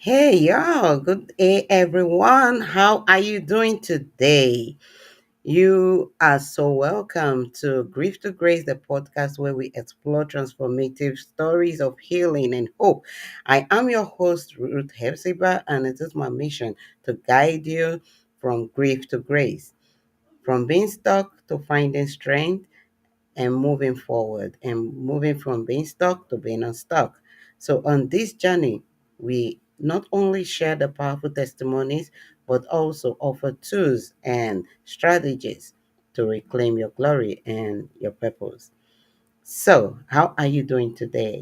Hey, y'all. Good day, everyone. How are you doing today? You are so welcome to Grief to Grace, the podcast where we explore transformative stories of healing and hope. I am your host, Ruth Hephzibah, and it is my mission to guide you from grief to grace, from being stuck to finding strength and moving forward and moving from being stuck to being unstuck. So, on this journey, we not only share the powerful testimonies, but also offer tools and strategies to reclaim your glory and your purpose. So, how are you doing today?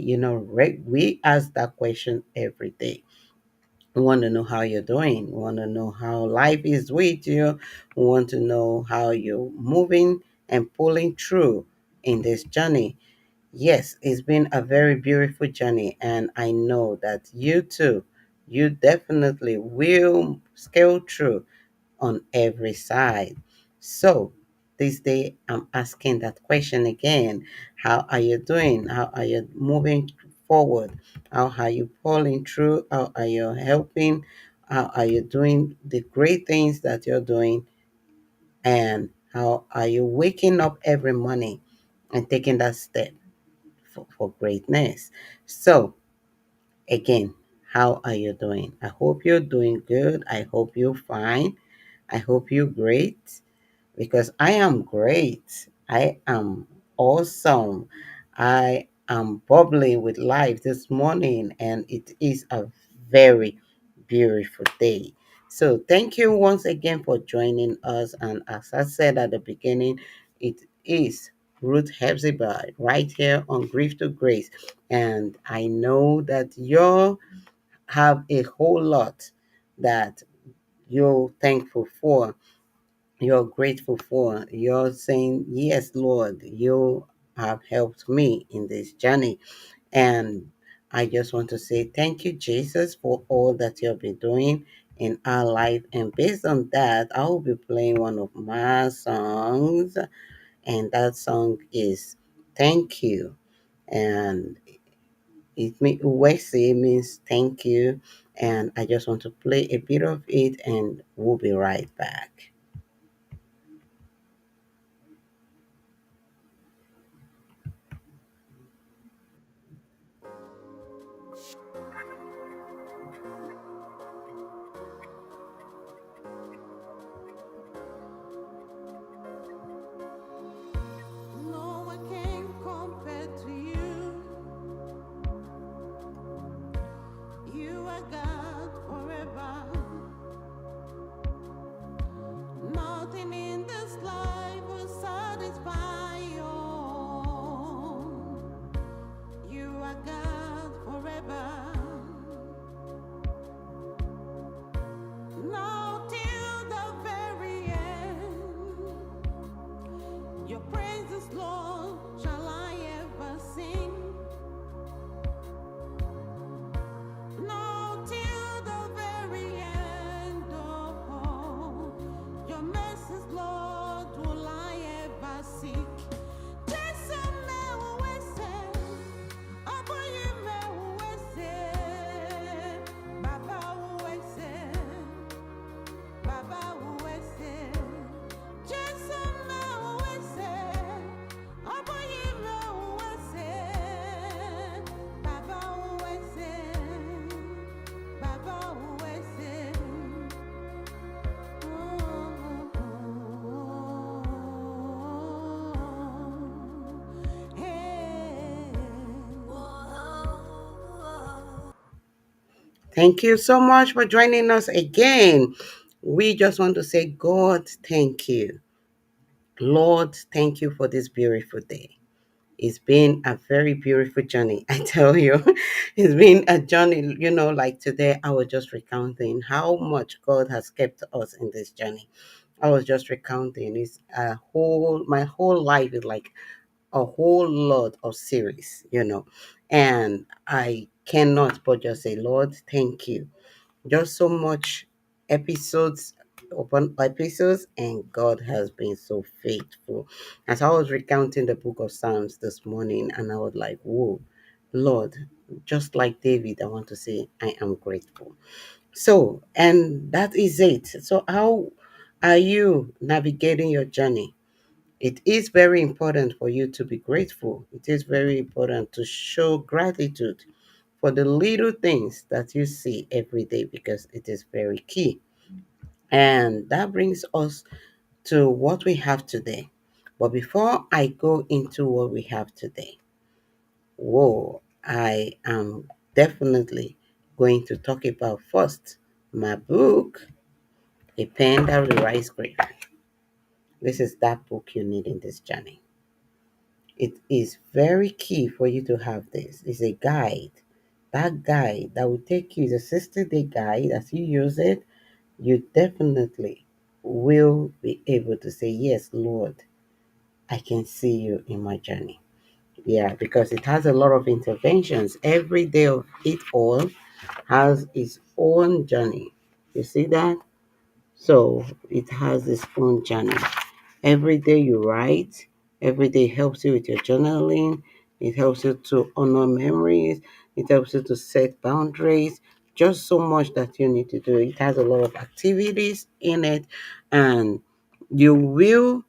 We ask that question every day. We want to know how you're doing. We want to know how life is with you. We want to know how you're moving and pulling through in this journey. Yes, it's been a very beautiful journey, and I know that you too, you definitely will scale through on every side. So, this day I'm asking that question again. How are you doing? How are you moving forward? How are you pulling through? How are you helping? How are you doing the great things that you're doing? And how are you waking up every morning and taking that step for greatness? So, again, how are you doing? I hope you're doing good. I hope you're fine. I hope you're great because I am great. I am awesome. I am bubbly with life this morning, and it is a very beautiful day. So, thank you once again for joining us. And as I said at the beginning, it is Ruth Hephzibah right here on Grief to Grace. And I know that you have a whole lot that you're thankful for, you're grateful for. You're saying, yes, Lord, you have helped me in this journey. And I just want to say thank you, Jesus, for all that you've been doing in our life. And based on that, I will be playing one of my songs. And that song is Thank You. And Uwese means thank you. And I just want to play a bit of it and we'll be right back. No one can compare to you. You are God forever. Nothing in this life will satisfy you. You are God forever. Now till the very end. Your praises, Lord, shall I ever sing. Now till the very end, oh, your mercies, Lord, will I ever seek. Jesus, me uwese, aboye me uwese, Baba uwese, Baba uwese. Jesus, me uwese, aboye me uwese, Baba uwese. Baba uweze. Hey. Thank you so much for joining us again. We just want to say, God, thank you. Lord, thank you for this beautiful day. It's been a very beautiful journey, I tell you. It's been a journey, like today I was just recounting how much God has kept us in this journey. I was just recounting my whole life is like a whole lot of series. And I cannot but just say, Lord, thank you. Just so much episodes upon episodes, and God has been so faithful. As I was recounting the book of Psalms this morning, and I was like, whoa, Lord, just like David, I want to say, I am grateful. So, and that is it. So, how are you navigating your journey? It is very important for you to be grateful. It is very important to show gratitude for the little things that you see every day because it is very key. And that brings us to what we have today. But before I go into what we have today, whoa, I am definitely going to talk about first my book, A Pen That Rewrites Grief. This is that book you need in this journey. It is very key for you to have this. It's a guide. That guide that will take you, the 60-day guide, as you use it, you definitely will be able to say, yes, Lord, I can see you in my journey. Yeah, because it has a lot of interventions. Every day of it all has its own journey. You see that? So it has its own journey. Every day you write, every day helps you with your journaling. It helps you to honor memories. It helps you to set boundaries. Just so much that you need to do. It has a lot of activities in it, and you will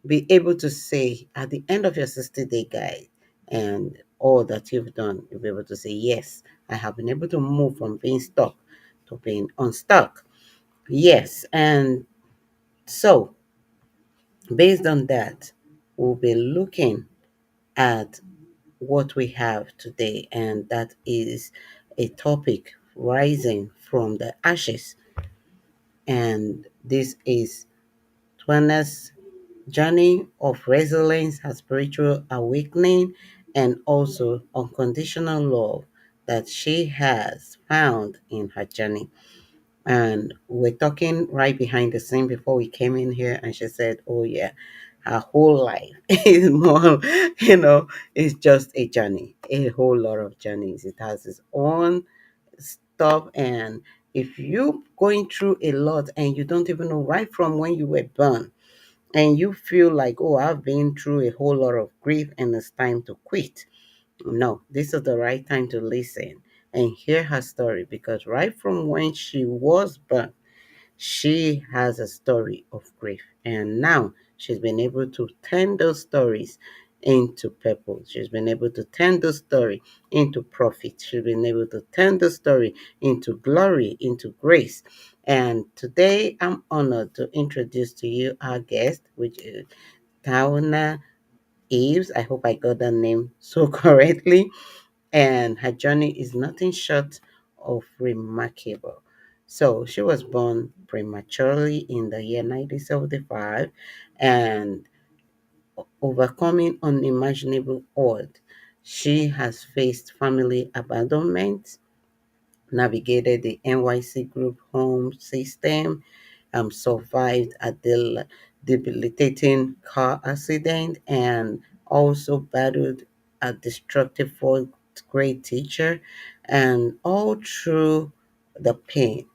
be able to say at the end of your 60-day guide and all that you've done, you'll be able to say, yes, I have been able to move from being stuck to being unstuck. Yes, and so based on that, we'll be looking at what we have today, and that is a topic rising from the ashes. And this is Twanna's journey of resilience, her spiritual awakening, and also unconditional love that she has found in her journey. And we're talking right behind the scene before we came in here, and she said, oh yeah, her whole life is more, it's just a journey, a whole lot of journeys. It has its own stuff. And if you going through a lot and you don't even know right from when you were born, and you feel like, oh, I've been through a whole lot of grief and it's time to quit, no, this is the right time to listen and hear her story, because right from when she was born, she has a story of grief. And now she's been able to turn those stories into purpose. She's been able to turn the story into profit. She's been able to turn the story into glory, into grace. And today I'm honored to introduce to you our guest, which is Tauna Eves. I hope I got that name so correctly. And her journey is nothing short of remarkable. So she was born prematurely in the year 1975 and overcoming unimaginable odds. She has faced family abandonment, navigated the NYC group home system, survived a debilitating car accident, and also battled a destructive fourth grade teacher. And all through the pain,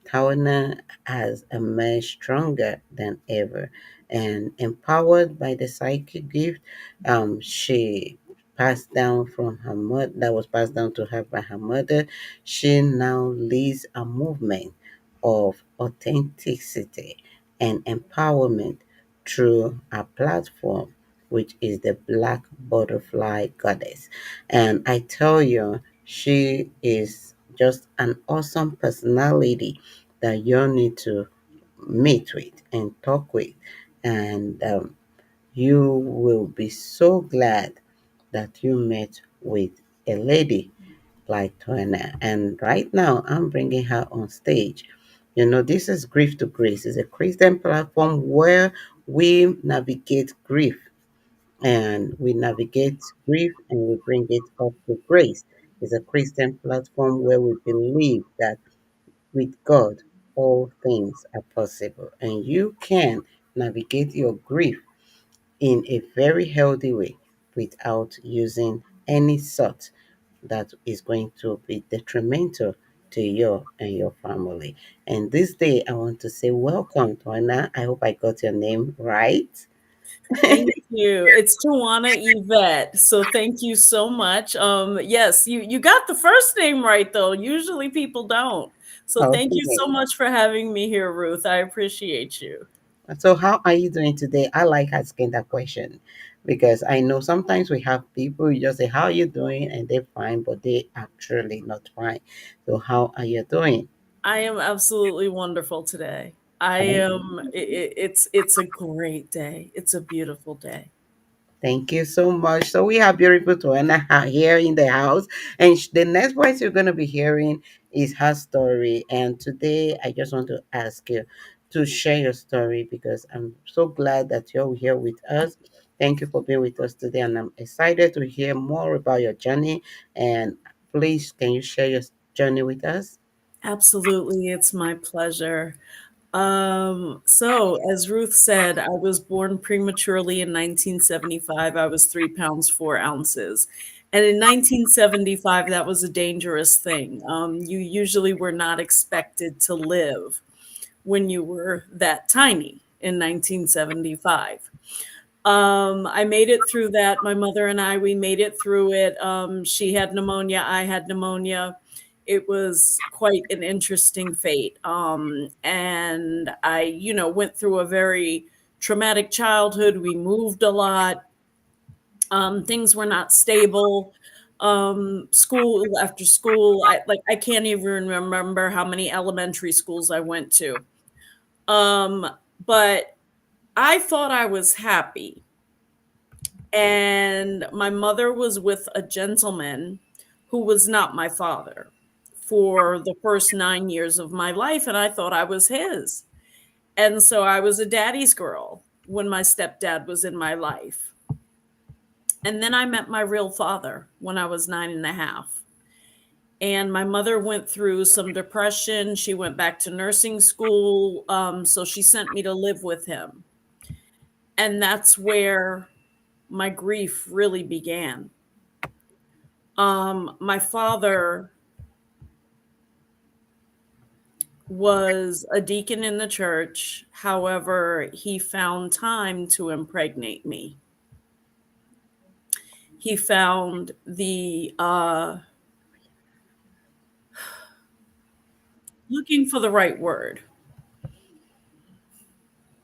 Tawana has emerged stronger than ever and empowered by the psychic gift she passed down from her mother, that was passed down to her by her mother. She now leads a movement of authenticity and empowerment through a platform, which is the Black Butterfly Goddess. And I tell you, she is just an awesome personality that you need to meet with and talk with. And you will be so glad that you met with a lady like Toana. And right now, I'm bringing her on stage. This is Grief to Grace. It's a Christian platform where we navigate grief, and we navigate grief and we bring it up to grace. It's a Christian platform where we believe that with God, all things are possible, and you can navigate your grief in a very healthy way without using any sort that is going to be detrimental to you and your family. And this day, I want to say welcome to Anna. I hope I got your name right. Thank you. It's Tywanah Evette. So thank you so much. Yes, you got the first name right though. Usually people don't. So thank you so Okay. much for having me here, Ruth. I appreciate you. So, how are you doing today? I like asking that question because I know sometimes we have people you just say, "How are you doing?" and they're fine, but they actually not fine. So, how are you doing? I am absolutely wonderful today. I Oh, am it's a great day. It's a beautiful day. thank you so much. So, we have beautiful Joanna here in the house, and the next voice you're going to be hearing is her story. And today, I just want to ask you to share your story because I'm so glad that you're here with us. Thank you for being with us today, and I'm excited to hear more about your journey. And please, can you share your journey with us? Absolutely, it's my pleasure. So as Ruth said, I was born prematurely in 1975. I was 3 pounds 4 ounces. And in 1975, that was a dangerous thing. You usually were not expected to live when you were that tiny in 1975. I made it through that. My mother and I, we made it through it. She had pneumonia, I had pneumonia. It was quite an interesting fate. And I, went through a very traumatic childhood. We moved a lot. Things were not stable. School after school, I can't even remember how many elementary schools I went to. Um, but I thought I was happy, and my mother was with a gentleman who was not my father for the first 9 years of my life, and I thought I was his. And so I was a daddy's girl when my stepdad was in my life. And then I met my real father when I was 9 and a half. And my mother went through some depression. She went back to nursing school. So she sent me to live with him. And that's where my grief really began. My father was a deacon in the church. However, he found time to impregnate me. He found looking for the right word,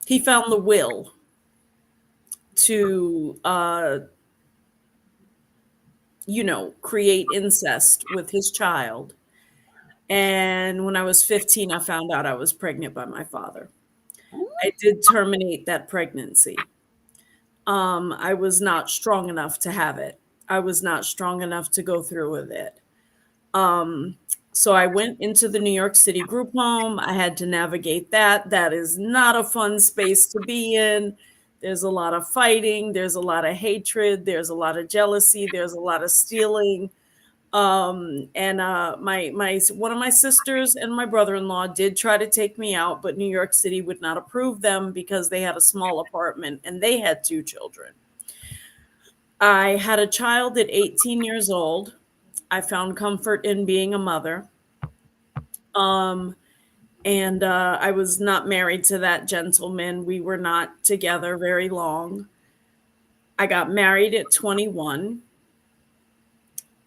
he found the will to, create incest with his child. And when I was 15, I found out I was pregnant by my father. I did terminate that pregnancy. I was not strong enough to have it. I was not strong enough to go through with it. Um, so I went into the New York City group home. I had to navigate that. That is not a fun space to be in. There's a lot of fighting, there's a lot of hatred, there's a lot of jealousy, there's a lot of stealing. And my one of my sisters and my brother-in-law did try to take me out, but New York City would not approve them because they had a small apartment and they had two children. I had a child at 18 years old. I found comfort in being a mother. Um, and I was not married to that gentleman. We were not together very long. I got married at 21,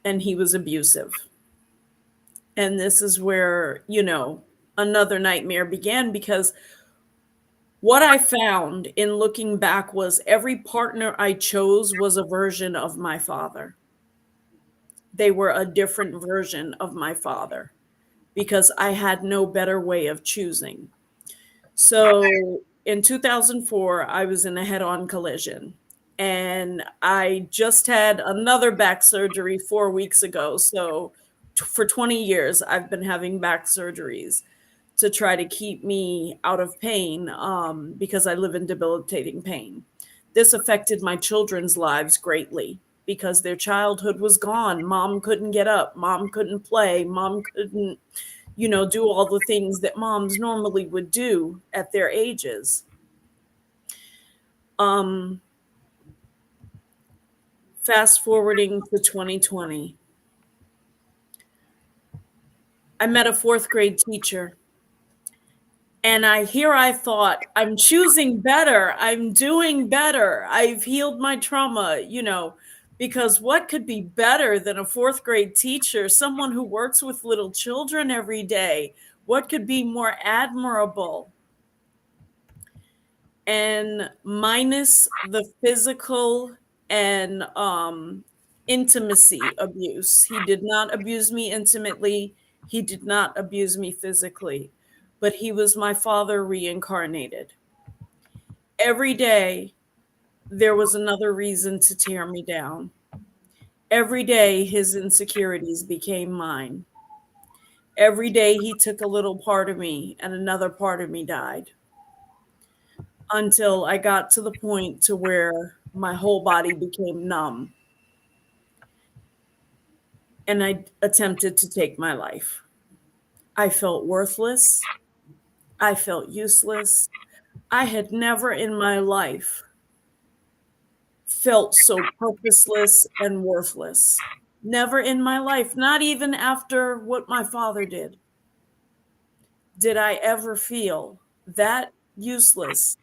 and he was abusive. And this is where, another nightmare began, because what I found in looking back was every partner I chose was a version of my father. They were a different version of my father because I had no better way of choosing. So in 2004, I was in a head on collision, and I just had another back surgery 4 weeks ago. So for 20 years, I've been having back surgeries to try to keep me out of pain, because I live in debilitating pain. This affected my children's lives greatly because their childhood was gone. Mom couldn't get up, mom couldn't play, mom couldn't, do all the things that moms normally would do at their ages. Um, Fast forwarding to 2020, I met a fourth grade teacher, And I thought, I'm choosing better. I'm doing better. I've healed my trauma, because what could be better than a fourth grade teacher, someone who works with little children every day? What could be more admirable? And minus the physical and intimacy abuse. He did not abuse me intimately. He did not abuse me physically, but he was my father reincarnated. Every day, there was another reason to tear me down. Every day, his insecurities became mine. Every day, he took a little part of me, and another part of me died until I got to the point to where my whole body became numb and I attempted to take my life. I felt worthless. I felt useless. I had never in my life felt so purposeless and worthless. Never in my life, not even after what my father did I ever feel that useless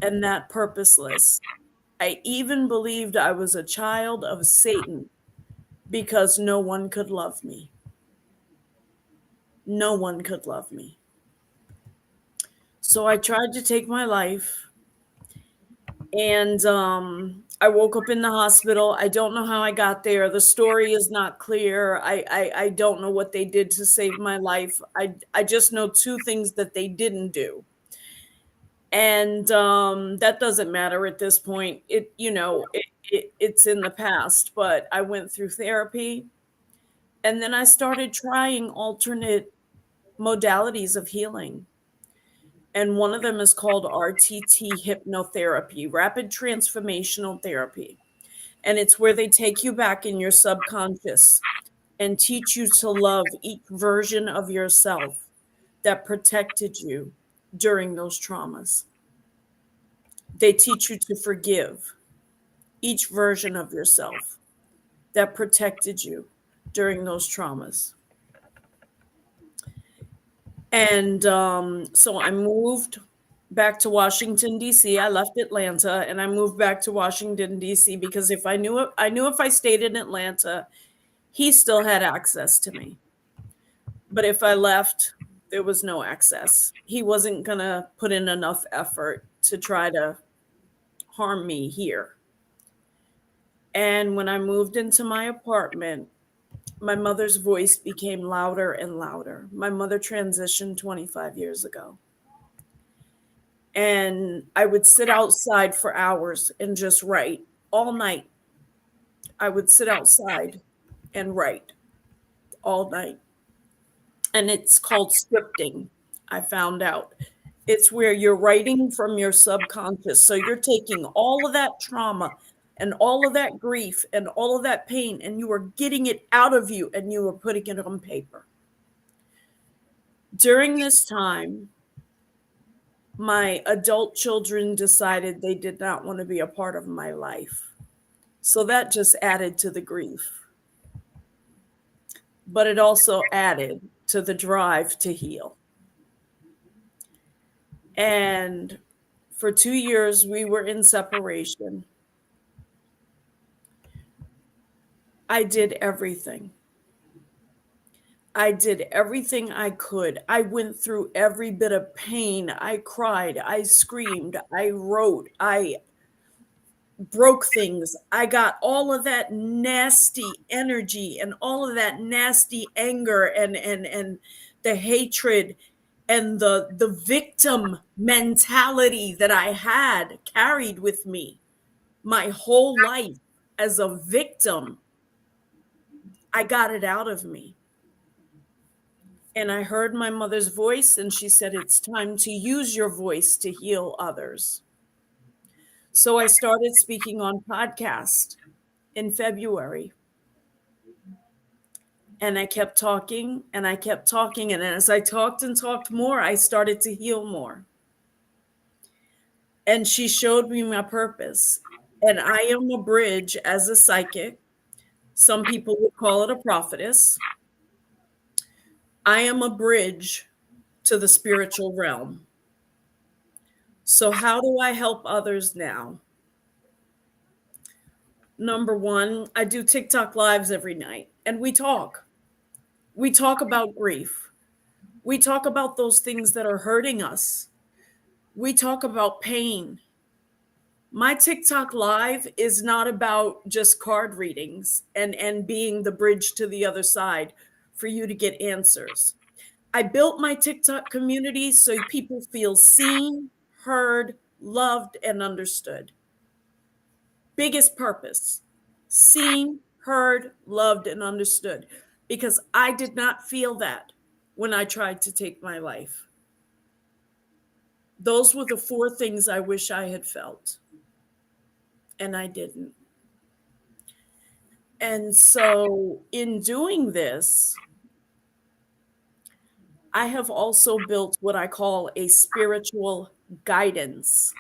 and that purposeless. I even believed I was a child of Satan because no one could love me. No one could love me. So I tried to take my life, and I woke up in the hospital. I don't know how I got there. The story is not clear. I don't know what they did to save my life. I just know two things that they didn't do. And that doesn't matter at this point. It's in the past, but I went through therapy, and then I started trying alternate modalities of healing. And one of them is called RTT hypnotherapy, rapid transformational therapy. And it's where they take you back in your subconscious and teach you to love each version of yourself that protected you during those traumas. They teach you to forgive each version of yourself that protected you during those traumas. And so I moved back to Washington D.C. I left Atlanta and I moved back to Washington D.C. because if I knew if I stayed in Atlanta, he still had access to me. But if I left, there was no access. He wasn't going to put in enough effort to try to harm me here. And when I moved into my apartment, my mother's voice became louder and louder. My mother transitioned 25 years ago. And I would sit outside for hours and just write all night. I would sit outside and write all night. And it's called scripting, I found out. It's where you're writing from your subconscious. So you're taking all of that trauma and all of that grief and all of that pain, and you are getting it out of you and you are putting it on paper. During this time, my adult children decided they did not want to be a part of my life. So that just added to the grief. But it also added to the drive to heal. And for 2 years, we were in separation. I did everything. I did everything I could. I went through every bit of pain. I cried. I screamed. I wrote. I broke things. I got all of that nasty energy and all of that nasty anger and the hatred and the victim mentality that I had carried with me my whole life as a victim. I got it out of me. And I heard my mother's voice, and she said, it's time to use your voice to heal others. So I started speaking on podcast in February. And I kept talking and I kept talking. And as I talked and talked more, I started to heal more. And she showed me my purpose. And I am a bridge as a psychic. Some people would call it a prophetess. I am a bridge to the spiritual realm. So, how do I help others now? Number one, I do TikTok lives every night and we talk. We talk about grief. We talk about those things that are hurting us. We talk about pain. My TikTok live is not about just card readings and being the bridge to the other side for you to get answers. I built my TikTok community so people feel seen, heard, loved, and understood. Biggest purpose: seen, heard, loved, and understood. Because I did not feel that when I tried to take my life. Those were the four things I wish I had felt, and I didn't. And so, in doing this, I have also built what I call a spiritual guidance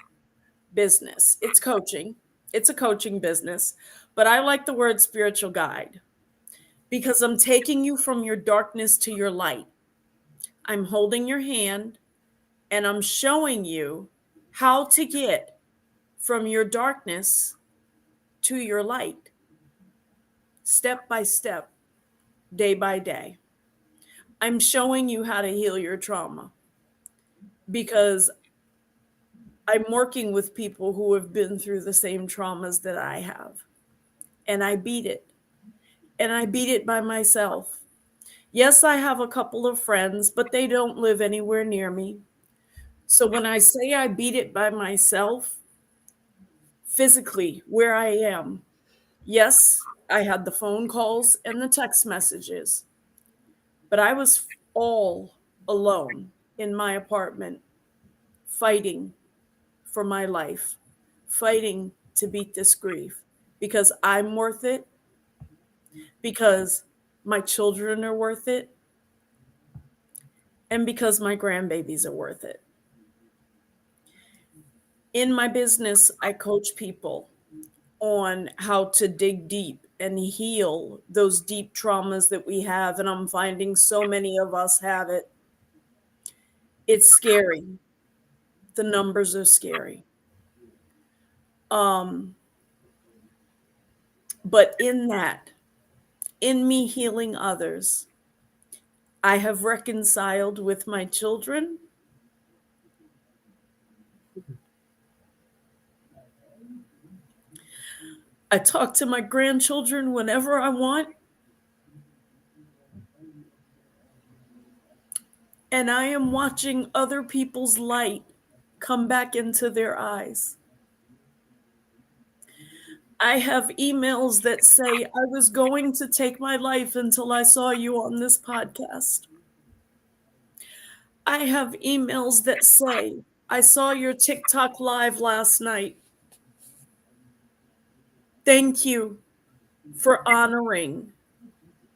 business. It's coaching, it's a coaching business, but I like the word spiritual guide because I'm taking you from your darkness to your light. I'm holding your hand and I'm showing you how to get from your darkness to your light, step by step, day by day. I'm showing you how to heal your trauma because I'm working with people who have been through the same traumas that I have. And I beat it. And I beat it by myself. Yes, I have a couple of friends, but they don't live anywhere near me. So when I say I beat it by myself, physically, where I am, yes, I had the phone calls and the text messages, but I was all alone in my apartment, fighting for my life, fighting to beat this grief because I'm worth it, because my children are worth it, and because my grandbabies are worth it. In my business, I coach people on how to dig deep and heal those deep traumas that we have. And I'm finding so many of us have it. It's scary. The numbers are scary. Um, but in that, in me healing others, I have reconciled with my children. I talk to my grandchildren whenever I want, and I am watching other people's light come back into their eyes. I have emails that say, I was going to take my life until I saw you on this podcast. I have emails that say, I saw your TikTok live last night. Thank you for honoring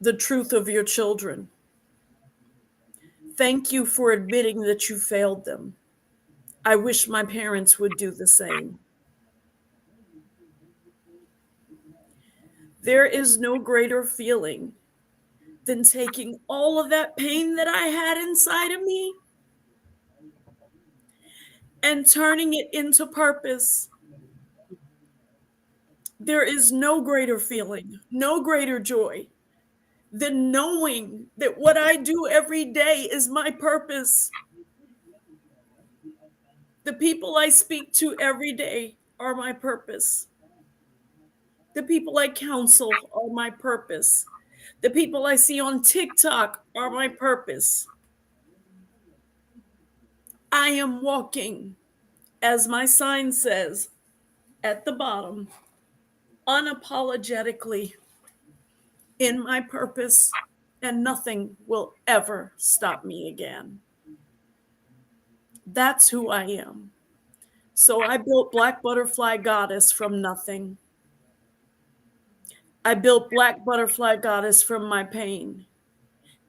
the truth of your children. Thank you for admitting that you failed them. I wish my parents would do the same. There is no greater feeling than taking all of that pain that I had inside of me and turning it into purpose. There is no greater feeling, no greater joy than knowing that what I do every day is my purpose. The people I speak to every day are my purpose. The people I counsel are my purpose. The people I see on TikTok are my purpose. I am walking, as my sign says at the bottom, unapologetically in my purpose, and nothing will ever stop me again. That's who I am. So I built Black Butterfly Goddess from nothing. I built Black Butterfly Goddess from my pain.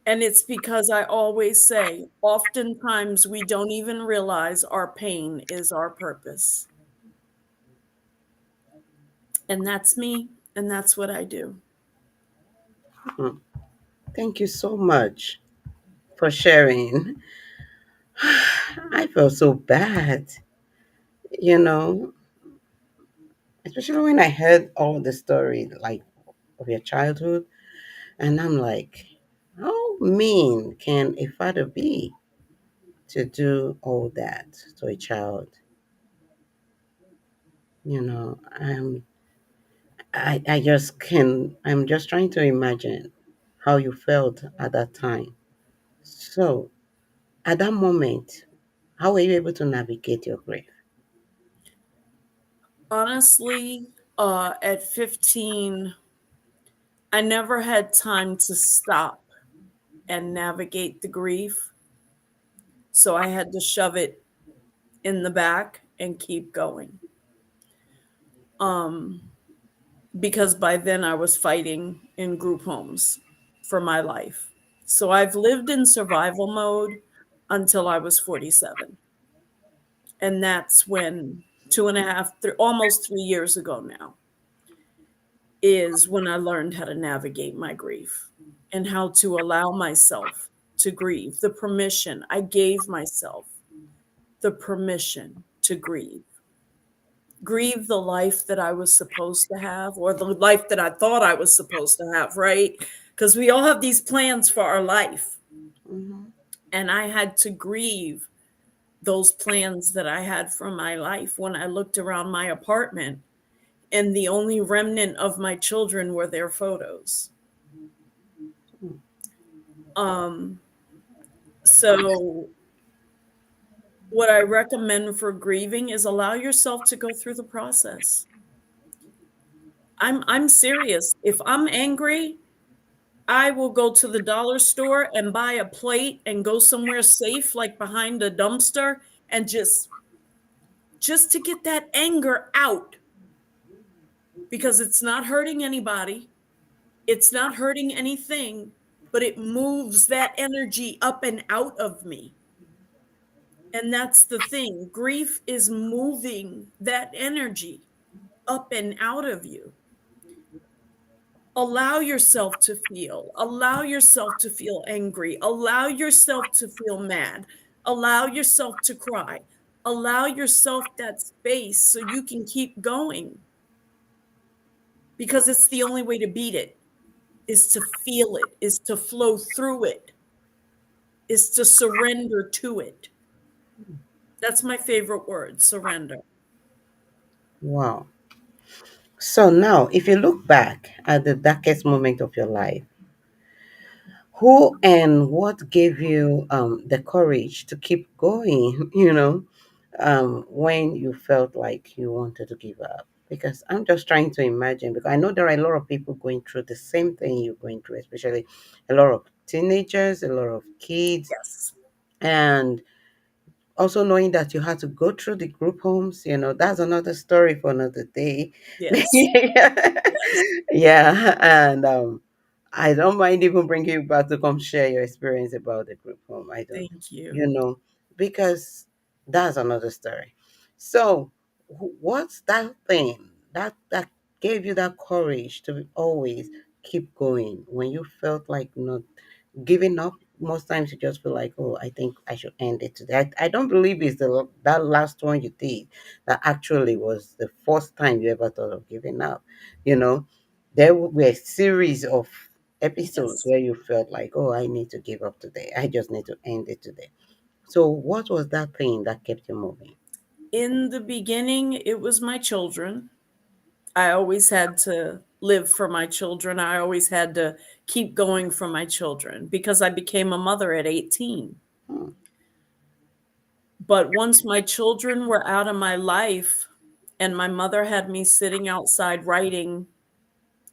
And it's because I always say, oftentimes we don't even realize our pain is our purpose. And that's me, and that's what I do. Mm. Thank you so much for sharing. I felt so bad, you know, especially when I heard all the story, like of your childhood. And I'm like, how mean can a father be to do all that to a child? You know, I just can, I'm just trying to imagine how you felt at that time. So, at that moment, how were you able to navigate your grief? Honestly, at 15, I never had time to stop and navigate the grief. So I had to shove it in the back and keep going. Um, because by then I was fighting in group homes for my life. So I've lived in survival mode until I was 47. And that's when two and a half, almost 3 years ago now, is when I learned how to navigate my grief and how to allow myself to grieve. The permission I gave myself, the permission to grieve the life that I was supposed to have, or the life that I thought I was supposed to have, right? Because we all have these plans for our life. Hmm. And I had to grieve those plans that I had for my life when I looked around my apartment and the only remnant of my children were their photos. Um, so what I recommend for grieving is allow yourself to go through the process. I'm serious. If I'm angry, I will go to the dollar store and buy a plate and go somewhere safe like behind a dumpster and just to get that anger out because it's not hurting anybody. It's not hurting anything, but it moves that energy up and out of me. And that's the thing. Grief is moving that energy up and out of you. Allow yourself to feel. Allow yourself to feel angry. Allow yourself to feel mad. Allow yourself to cry. Allow yourself that space so you can keep going because it's the only way to beat it is to feel it, is to flow through it, is to surrender to it. That's my favorite word, surrender. Wow. So now, if you look back at the darkest moment of your life, who and what gave you the courage to keep going, when you felt like you wanted to give up? Because I'm just trying to imagine, because I know there are a lot of people going through the same thing you're going through, especially a lot of teenagers, a lot of kids. Yes. And also knowing that you had to go through the group homes, that's another story for another day. Yes. Yes. Yeah, and I don't mind even bringing you back to come share your experience about the group home. I don't, Thank you. you know, because that's another story. So, what's that thing that gave you that courage to always keep going when you felt like not giving up? Most times you just feel like, oh, I think I should end it today. I don't believe it's that last one you did that actually was the first time you ever thought of giving up. You know, there were a series of episodes Yes. where you felt like, oh, I need to give up today. I just need to end it today. So, what was that thing that kept you moving? In the beginning, it was my children. I always had to live for my children. I always had to keep going for my children because I became a mother at 18. Hmm. But once my children were out of my life and my mother had me sitting outside writing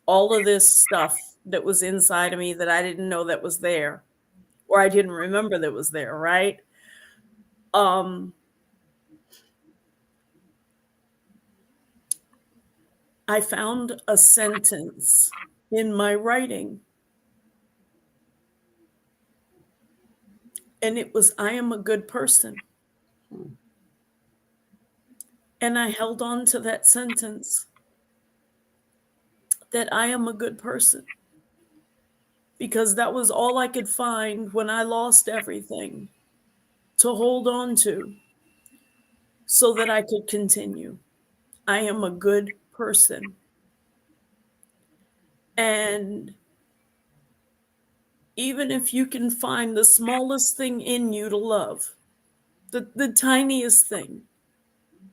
all of this stuff that was inside of me that I didn't know that was there or I didn't remember that was there, right? Um I found a sentence in my writing and it was I am a good person. Hmm. And I held on to that sentence that I am a good person because that was all I could find when I lost everything to hold on to so that I could continue. I am a good person. And even if you can find the smallest thing in you to love, the tiniest thing.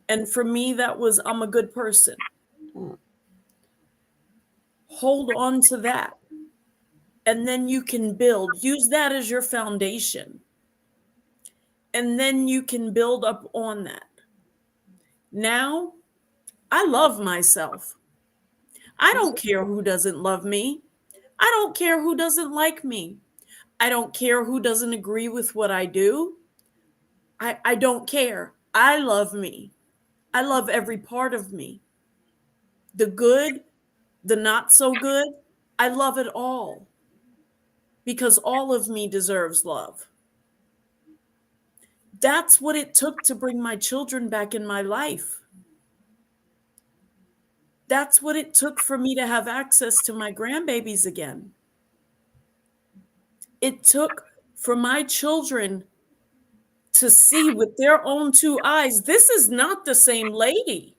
And for me, that was I'm a good person. mm, Hold on to that. And then you can build, use that as your foundation. And then you can build up on that. Now, I love myself. I don't care who doesn't love me. I don't care who doesn't like me. I don't care who doesn't agree with what I do. I don't care. I love me. I love every part of me. The good, the not so good. I love it all because all of me deserves love. That's what it took to bring my children back in my life. That's what it took for me to have access to my grandbabies again. It took for my children to see with their own two eyes this is not the same lady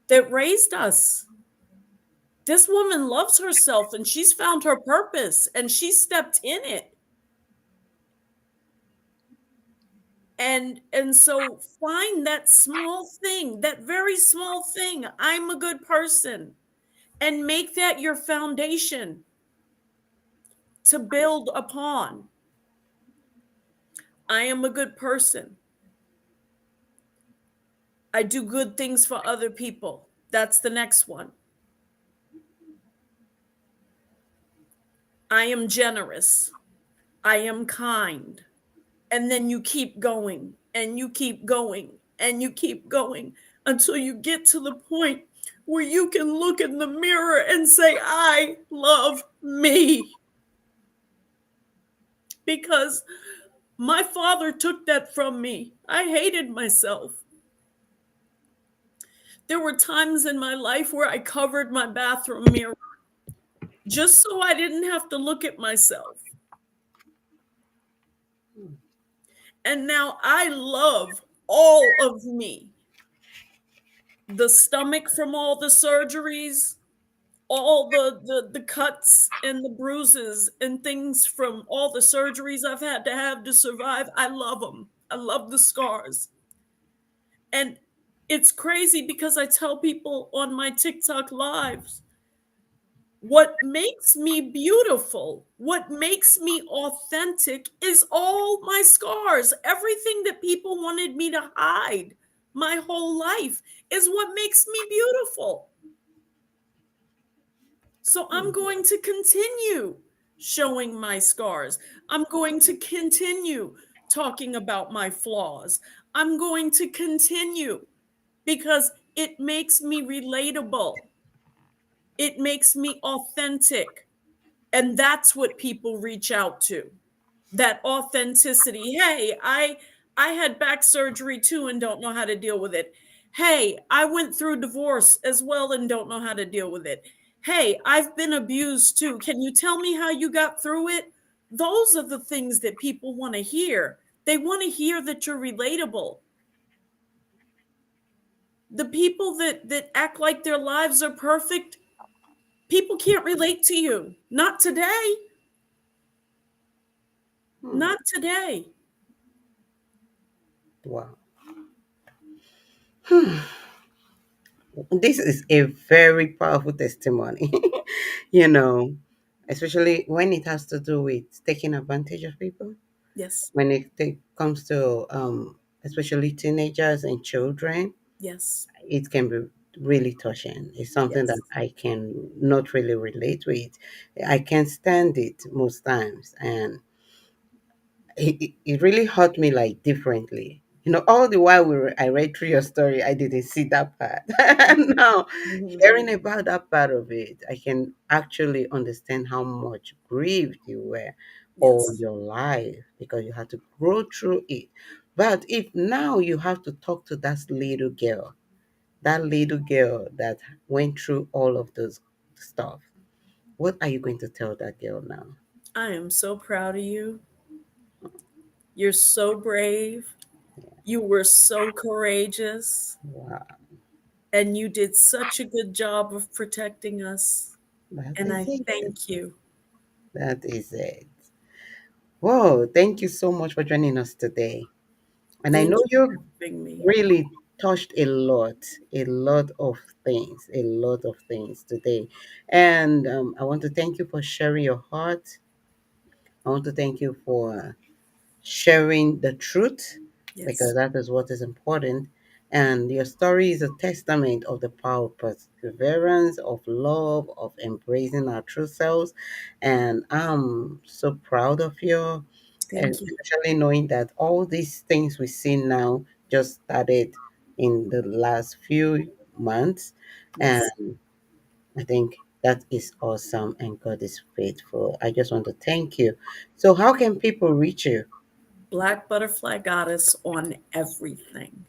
that raised us. This woman loves herself and she's found her purpose and she stepped in it. And so find that small thing, that very small thing. I'm a good person, and make that your foundation to build upon. I am a good person. I do good things for other people. That's the next one. I am generous. I am kind. And then you keep going and you keep going and you keep going until you get to the point where you can look in the mirror and say, I love me. Because my father took that from me. I hated myself. There were times in my life where I covered my bathroom mirror just so I didn't have to look at myself. And now I love all of me. The stomach from all the surgeries, all the cuts and the bruises and things from all the surgeries I've had to have to survive. I love them. I love the scars. And it's crazy because I tell people on my TikTok lives, what makes me beautiful, what makes me authentic is all my scars. Everything that people wanted me to hide my whole life is what makes me beautiful. So I'm going to continue showing my scars. I'm going to continue talking about my flaws. I'm going to continue because it makes me relatable. It makes me authentic. And that's what people reach out to. That authenticity. Hey, I had back surgery too and don't know how to deal with it. Hey, I went through divorce as well and don't know how to deal with it. Hey, I've been abused too. Can you tell me how you got through it? Those are the things that people want to hear. They want to hear that you're relatable. The people that act like their lives are perfect, people can't relate to you. Not today. mm. Not today. Wow. This is a very powerful testimony, you know, especially when it has to do with taking advantage of people. Yes. When comes to, especially teenagers and children, Yes. it can be really touching. It's something that Yes. I can not really relate with. I can't stand it most times. And it really hurt me like differently. You know, all the while I read through your story, I didn't see that part. Now, Mhm. hearing about that part of it, I can actually understand how much grieved you were all Yes. your life because you had to grow through it. But if now you have to talk to that little girl that went through all of those stuff, what are you going to tell that girl now? I am so proud of you. You're so brave. You were so courageous. Wow. And you did such a good job of protecting us. That And is I it. thank you. That is it. Whoa, thank you so much for joining us today. And I Thank know you you for having me. really touched a lot of things, a lot of things today. And I want to thank you for sharing your heart. I want to thank you for sharing the truth, because Yes. that is what is important. And your story is a testament of the power of perseverance, of love, of embracing our true selves. And I'm so proud of you, and Thank you. especially knowing that all these things we see now just started in the last few months. Yes. And I think that is awesome, and God is faithful. I just want to thank you. So, how can people reach you? Black Butterfly Goddess on everything.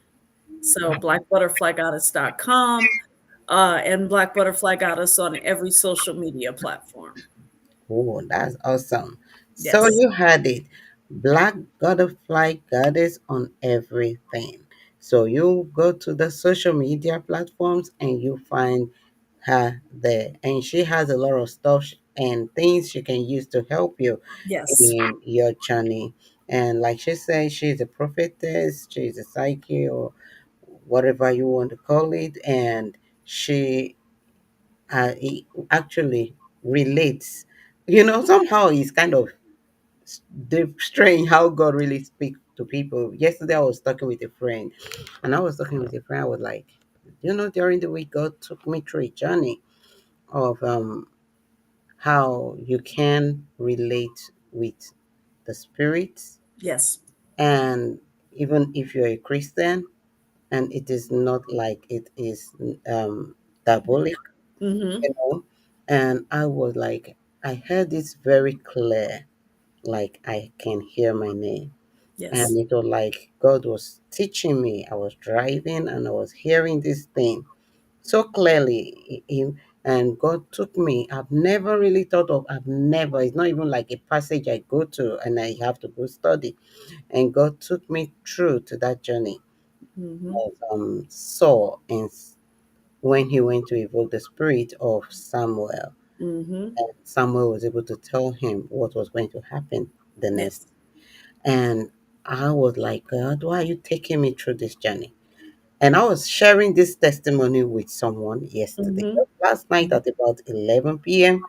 So blackbutterflygoddess.com and Black Butterfly Goddess on every social media platform. Oh, that's awesome. So Yes. you had it. Black Butterfly Goddess on everything. So you go to the social media platforms and you find her there. And she has a lot of stuff and things she can use to help you Yes. in your journey. And like she said, she's a prophetess, she's a psyche, or whatever you want to call it. And she it actually relates. Somehow it's kind of strange how God really speaks to people. Yesterday, I was talking with a friend, and I was talking with a friend. I was like, during the week, God took me through a journey of how you can relate with the spirits, Yes. and even if you're a Christian, and it is not like it is diabolic, Mm-hmm. you know. And I was like, I heard this very clear, like I can hear my name. And Yes. it was like God was teaching me. I was driving and I was hearing this thing so clearly. And God took me. I've never really thought of, it's not even like a passage I go to and I have to go study. And God took me through to that journey Mm-hmm. of Saul, and when he went to evoke the spirit of Samuel. Mm-hmm. And Samuel was able to tell him what was going to happen the next. Yes. And I was like, God, why are you taking me through this journey? And I was sharing this testimony with someone yesterday. Mm-hmm. Last night at about 11 p.m.,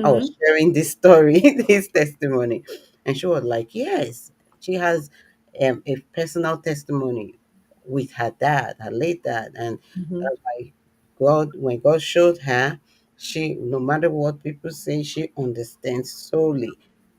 I was Mm-hmm. sharing this story, this testimony. And she was like, yes, she has a personal testimony with her dad, her late dad. And Mm-hmm. that's why when God showed her, she, no matter what people say, she understands solely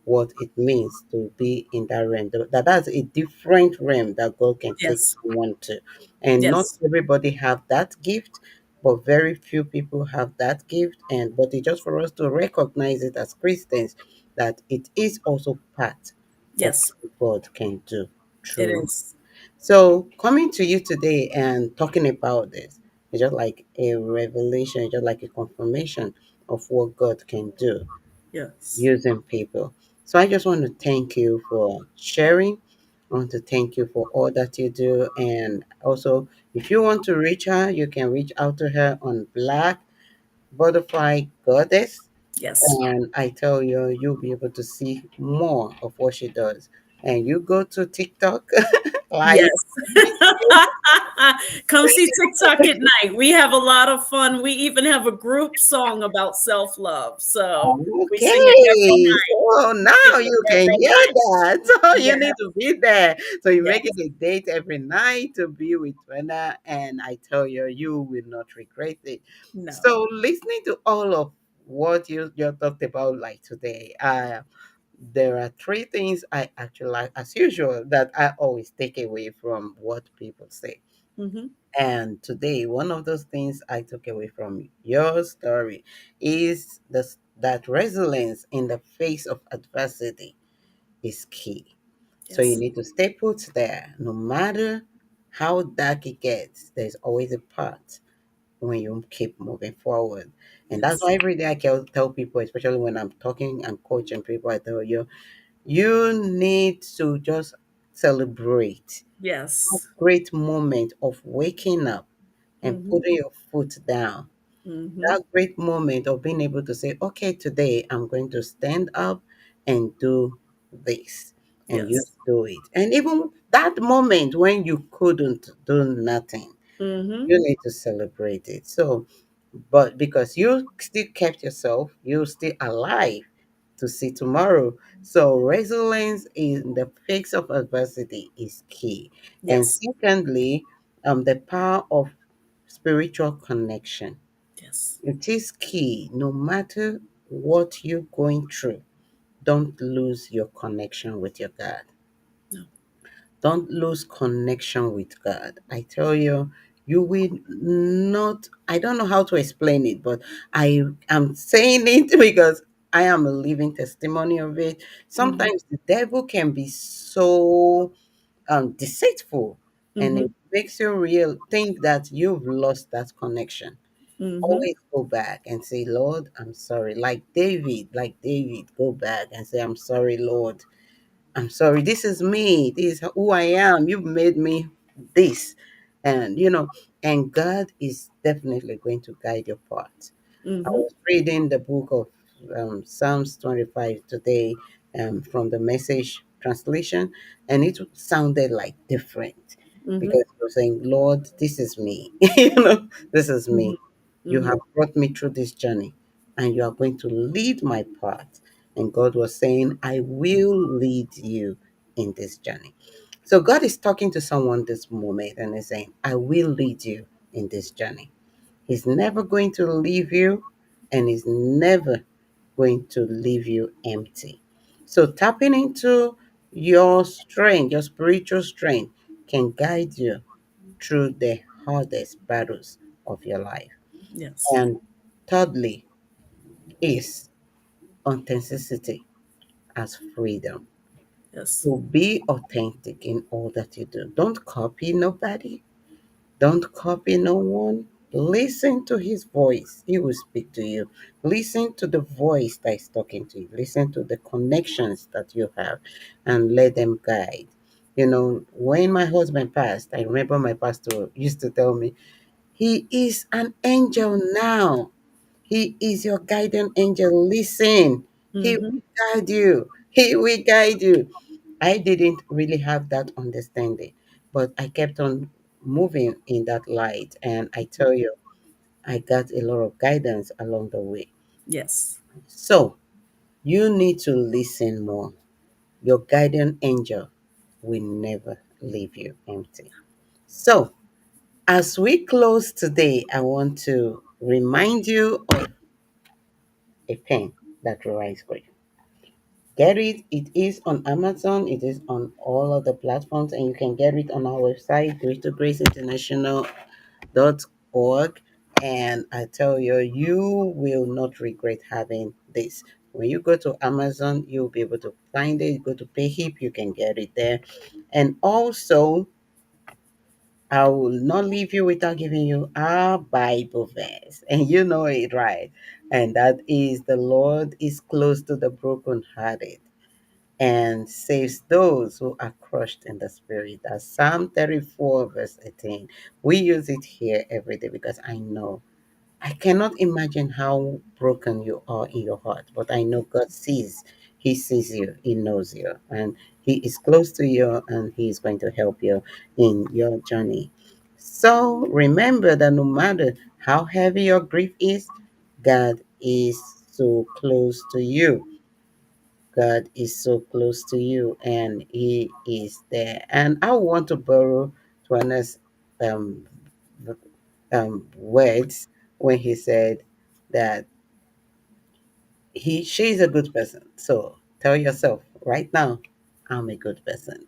what it means to be in that realm. That's a different realm that God can take Yes. someone to. And not Yes. everybody have that gift, but very few people have that gift. And but it's just for us to recognize it as Christians, that it is also part of Yes. what God can do It through. is. So coming to you today and talking about this, it's just like a revelation, just like a confirmation of what God can do Yes. using people. So I just want to thank you for sharing. I want to thank you for all that you do. And also, if you want to reach her, you can reach out to her on Black Butterfly Goddess. Yes. And I tell you, you'll be able to see more of what she does. And you go to TikTok, like, Yes. Come see TikTok at night. We have a lot of fun. We even have a group song about self love. So we sing it every okay, night. so We sing now it you can every hear night. that. So you Yes. need to be there. So you make it Yes. a date every night to be with Rena, and I tell you, you will not regret it. No. So listening to all of what you talked about like today, there are three things I actually like, as usual, that I always take away from what people say. Mm-hmm. And today, one of those things I took away from your story is that resilience in the face of adversity is key. So you Yes. need to stay put there. No matter how dark it gets, there's always a path when you keep moving forward. And that's Yes. why every day I can tell people, especially when I'm talking and coaching people, I tell you, you need to just celebrate that Yes. great moment of waking up and Mhm. putting your foot down, Mhm. that great moment of being able to say, okay, today I'm going to stand up and do this, and you Yes. do it. And even that moment when you couldn't do nothing, Mhm. you need to celebrate it. So, but because you still kept yourself, you're still alive to see tomorrow. So resilience in the face of adversity is key. And Yes. secondly, the power of spiritual connection. Yes. It is key. No matter what you're going through, don't lose your connection with your God. No. Don't lose connection with God. I tell you, you will not. I don't know how to explain it, but I am saying it because I am a living testimony of it. Mhm. Sometimes the devil can be so deceitful, and it Mhm. makes you real think that you've lost that connection. Mhm. Always go back and say, Lord, I'm sorry. Like David, go back and say, I'm sorry, Lord. I'm sorry. This is me. This is who I am. You've made me this. And, and God is definitely going to guide your path. I Mhm. was reading the book of Psalms 25 today from the message translation, and it sounded like different Mhm. because it was saying, Lord, this is me. This is Mhm. me. You Mhm. have brought me through this journey, and you are going to lead my path. And God was saying, I will lead you in this journey. So God is talking to someone this moment and is saying, I will lead you in this journey. He's never going to leave you, and he's never going to leave you empty. So tapping into your strength, your spiritual strength, can guide you through the hardest battles of your life. Yes. And thirdly is authenticity as freedom. Yes. So be authentic in all that you do. Don't copy nobody. Don't copy no one. Listen to his voice. He will speak to you. Listen to the voice that is talking to you. Listen to the connections that you have and let them guide. When my husband passed, I remember my pastor used to tell me, he is an angel now. He is your guiding angel. Listen, he Mhm. will guide you. He will guide you. I didn't really have that understanding, but I kept on moving in that light. And I tell you, I got a lot of guidance along the way. Yes. So you need to listen more. Your guardian angel will never leave you empty. So as we close today, I want to remind you of a pen that writes grief. Get it. It is on Amazon. It is on all of the platforms, and you can get it on our website, greatergraceinternational.org. And I tell you, you will not regret having this. When you go to Amazon, you'll be able to find it. You go to PayHip, you can get it there. And also, I will not leave you without giving you our Bible verse. And you know it, right? And that is, the Lord is close to the brokenhearted and saves those who are crushed in the spirit. That's Psalm 34, verse 18. We use it here every day because I know. I cannot imagine how broken you are in your heart, but I know God sees. He sees you, He knows you, and He is close to you, and He is going to help you in your journey. So remember that no matter how heavy your grief is, God is so close to you. God is so close to you, and He is there. And I want to borrow Tuana's um, words when he said that she's a good person. So tell yourself right now, I'm a good person.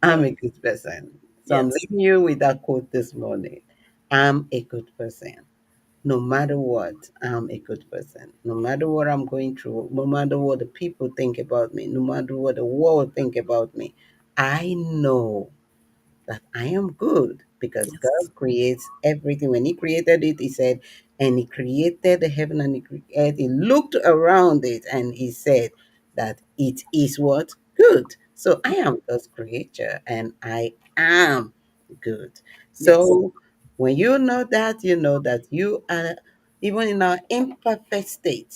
I'm Yes. a good person. So I'm Yes. leaving you with that quote this morning. I'm a good person. No matter what, I'm a good person. No matter what I'm going through, no matter what the people think about me, no matter what the world think about me, I know that I am good because Yes. God creates everything. When He created it, He said, and He created the heaven and He looked around it and He said that it is what? Good. So I am God's creature and I am good. Yes. So when you know that you are, even in our imperfect state,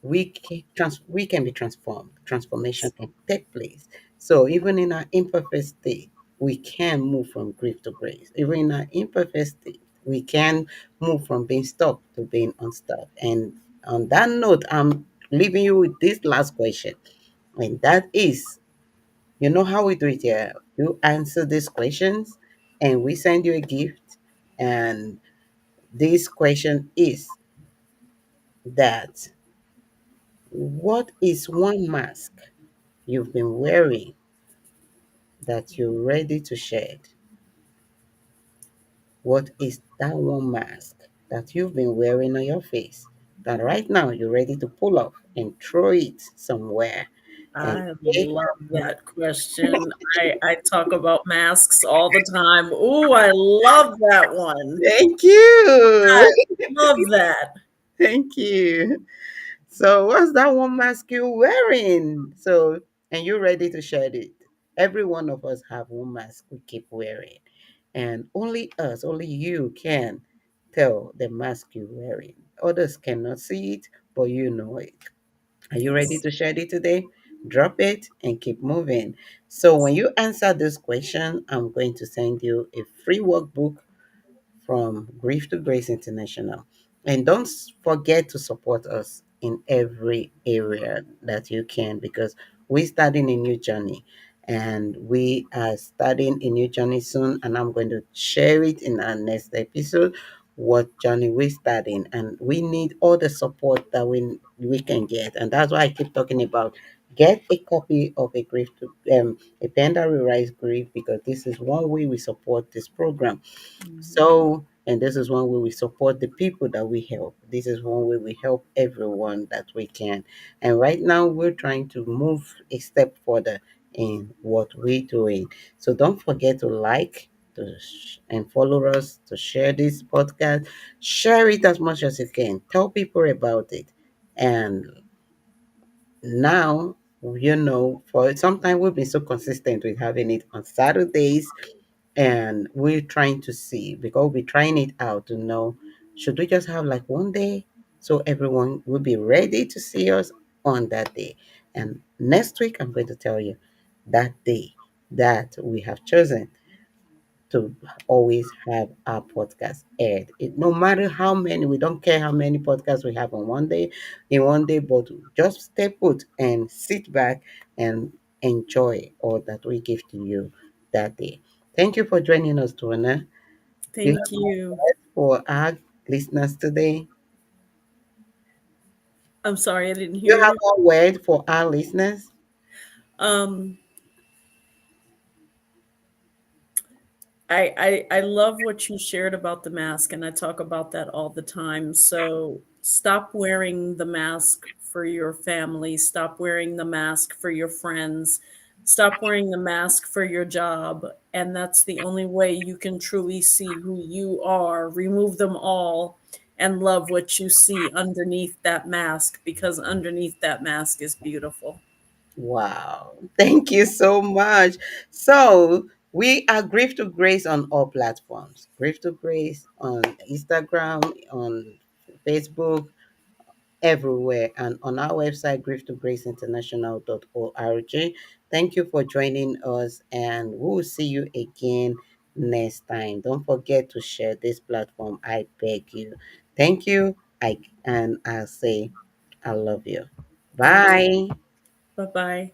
we can be transformed. Transformation Yes. can take place. So even in our imperfect state, we can move from grief to grace. Even in our imperfect state, we can move from being stuck to being unstuck. And on that note, I'm leaving you with this last question. And that is, you know how we do it here. You answer these questions and we send you a gift. And this question is that what is one mask you've been wearing that you're ready to shed? What is that one mask that you've been wearing on your face that right now you're ready to pull off and throw it somewhere and I take love that question. I talk about masks all the time. Ooh, I love that one. Thank you. I love that. Thank you. So what's that one mask you're wearing? So and you're ready to shed it. Every one of us have one mask we keep wearing. And only us, only you can tell the mask you're wearing. Others cannot see it, but you know it. Are you ready Yes. to shed it today? Drop it and keep moving. So when you answer this question, I'm going to send you a free workbook from Grief to Grace International. And don't forget to support us in every area that you can because we're starting a new journey and we are starting a new journey soon. And I'm going to share it in our next episode what journey we're starting. And we need all the support that we can get. And that's why I keep talking about get a copy of a grief to a pen that rewrites grief because this is one way we support this program. Mhm. So, and this is one way we support the people that we help. This is one way we help everyone that we can. And right now, we're trying to move a step further in what we're doing. So don't forget to like and follow us, to share this podcast. Share it as much as you can. Tell people about it. And now, for some time we've been so consistent with having it on Saturdays and we're trying to see because we're trying it out to know should we just have like one day so everyone will be ready to see us on that day. And next week I'm going to tell you that day that we have chosen to always have our podcast aired. No matter how many, we don't care how many podcasts we have on one day, but just stay put and sit back and enjoy all that we give to you that day. Thank you for joining us, Tuana. You Thank have more you. words for our listeners today. I'm sorry I didn't You hear have you. more word for our listeners. Um, I love what you shared about the mask, and I talk about that all the time. So stop wearing the mask for your family, stop wearing the mask for your friends, stop wearing the mask for your job. And that's the only way you can truly see who you are. Remove them all and love what you see underneath that mask because underneath that mask is beautiful. Wow. Thank you so much. So we are Grief to Grace on all platforms. Grief to Grace on Instagram, on Facebook, everywhere, and on our website, grieftograceinternational.org. Thank you for joining us, and we will see you again next time. Don't forget to share this platform. I beg you. Thank you. And I'll say, I love you. Thank you. Bye. Bye bye.